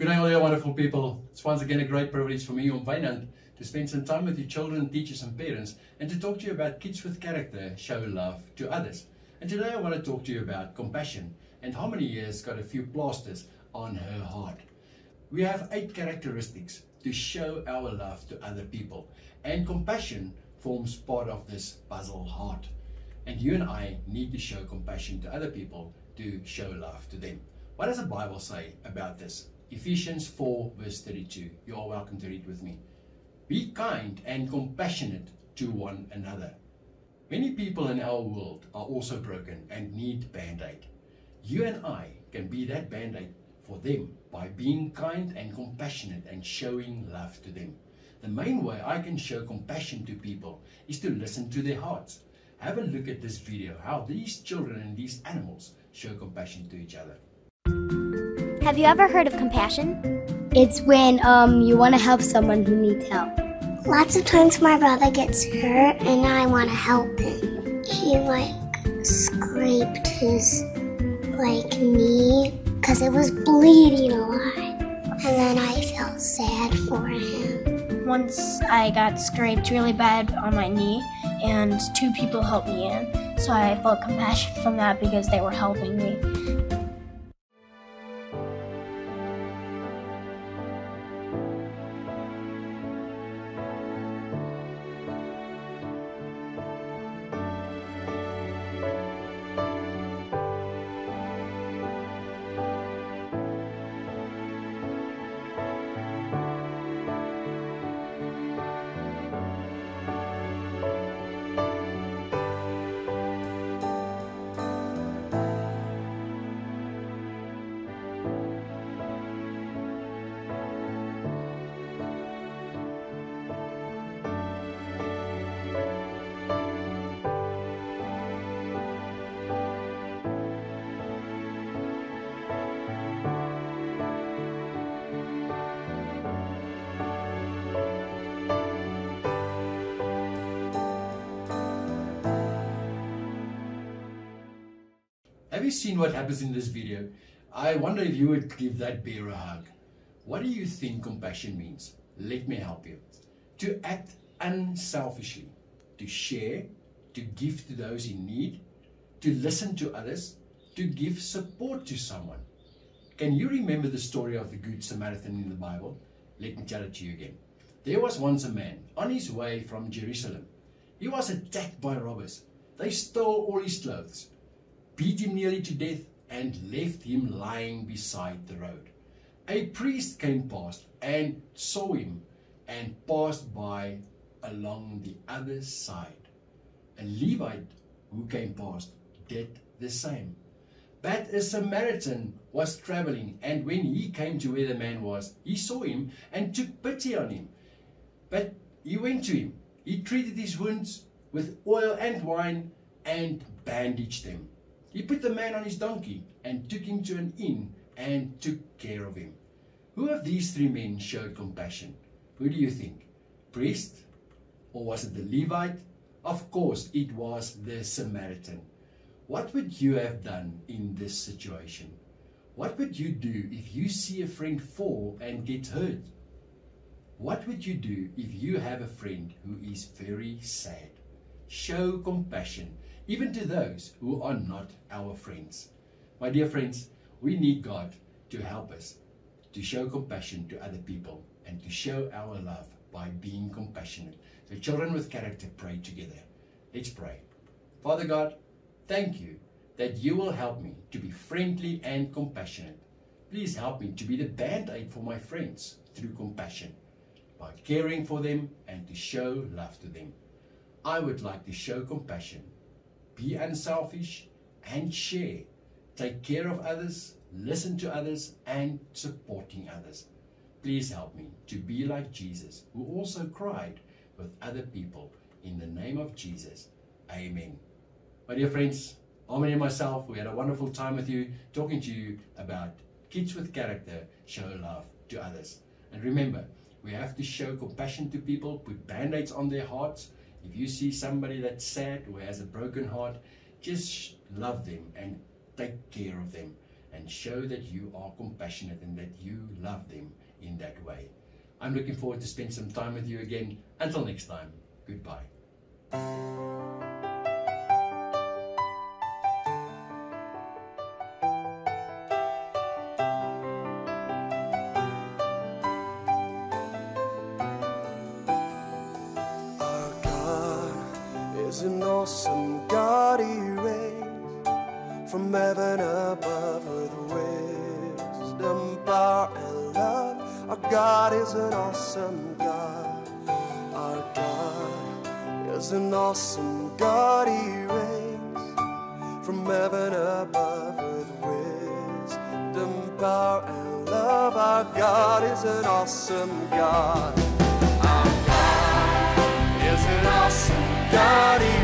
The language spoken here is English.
Good day all you wonderful people. It's once again a great privilege for me on Wynand to spend some time with you children, teachers and parents and to talk to you about kids with character show love to others. And today I want to talk to you about compassion and Harmony here's got a few plasters on her heart. We have 8 characteristics to show our love to other people, and compassion forms part of this puzzle heart. And you and I need to show compassion to other people to show love to them. What does the Bible say about this? Ephesians 4 verse 32. You are welcome to read with me. Be kind and compassionate to one another. Many people in our world are also broken and need Band-Aid. You and I can be that Band-Aid for them by being kind and compassionate and showing love to them. The main way I can show compassion to people is to listen to their hearts. Have a look at this video, how these children and these animals show compassion to each other. Have you ever heard of compassion? It's when you want to help someone who needs help. Lots of times my brother gets hurt and I want to help him. He scraped his knee because it was bleeding a lot. And then I felt sad for him. Once I got scraped really bad on my knee and 2 people helped me in. So I felt compassion from that because they were helping me. Have you seen what happens in this video? I wonder if you would give that bear a hug. What do you think compassion means? Let me help you. To act unselfishly, to share, to give to those in need, to listen to others, to give support to someone. Can you remember the story of the Good Samaritan in the Bible? Let me tell it to you again. There was once a man on his way from Jerusalem. He was attacked by robbers. They stole all his clothes, beat him nearly to death and left him lying beside the road. A priest came past and saw him and passed by along the other side. A Levite who came past did the same. But a Samaritan was traveling, and when he came to where the man was, he saw him and took pity on him. But he went to him. He treated his wounds with oil and wine and bandaged them. He put the man on his donkey and took him to an inn and took care of him. Who of these 3 men showed compassion? Who do you think? Priest? Or was it the Levite? Of course, it was the Samaritan. What would you have done in this situation? What would you do if you see a friend fall and get hurt? What would you do if you have a friend who is very sad? Show compassion, even to those who are not our friends. My dear friends, we need God to help us to show compassion to other people and to show our love by being compassionate. So children with character, pray together. Let's pray. Father God, thank you that you will help me to be friendly and compassionate. Please help me to be the Band-Aid for my friends through compassion, by caring for them and to show love to them. I would like to show compassion, be unselfish and share, take care of others, listen to others and supporting others. Please help me to be like Jesus, who also cried with other people. In the name of Jesus, amen. My dear friends, Harmony and myself, we had a wonderful time with you, talking to you about kids with character show love to others. And remember, we have to show compassion to people, put Band-Aids on their hearts. If you see somebody that's sad or has a broken heart, just love them and take care of them. And and show that you are compassionate and that you love them in that way. I'm looking forward to spend some time with you again. Until next time, goodbye. Our God is an awesome God. He reigns from heaven above with wisdom, power, and love. Our God is an awesome God. Our God is an awesome God. He reigns from heaven above with wisdom, power, and love. Our God is an awesome God. Our God is an awesome God.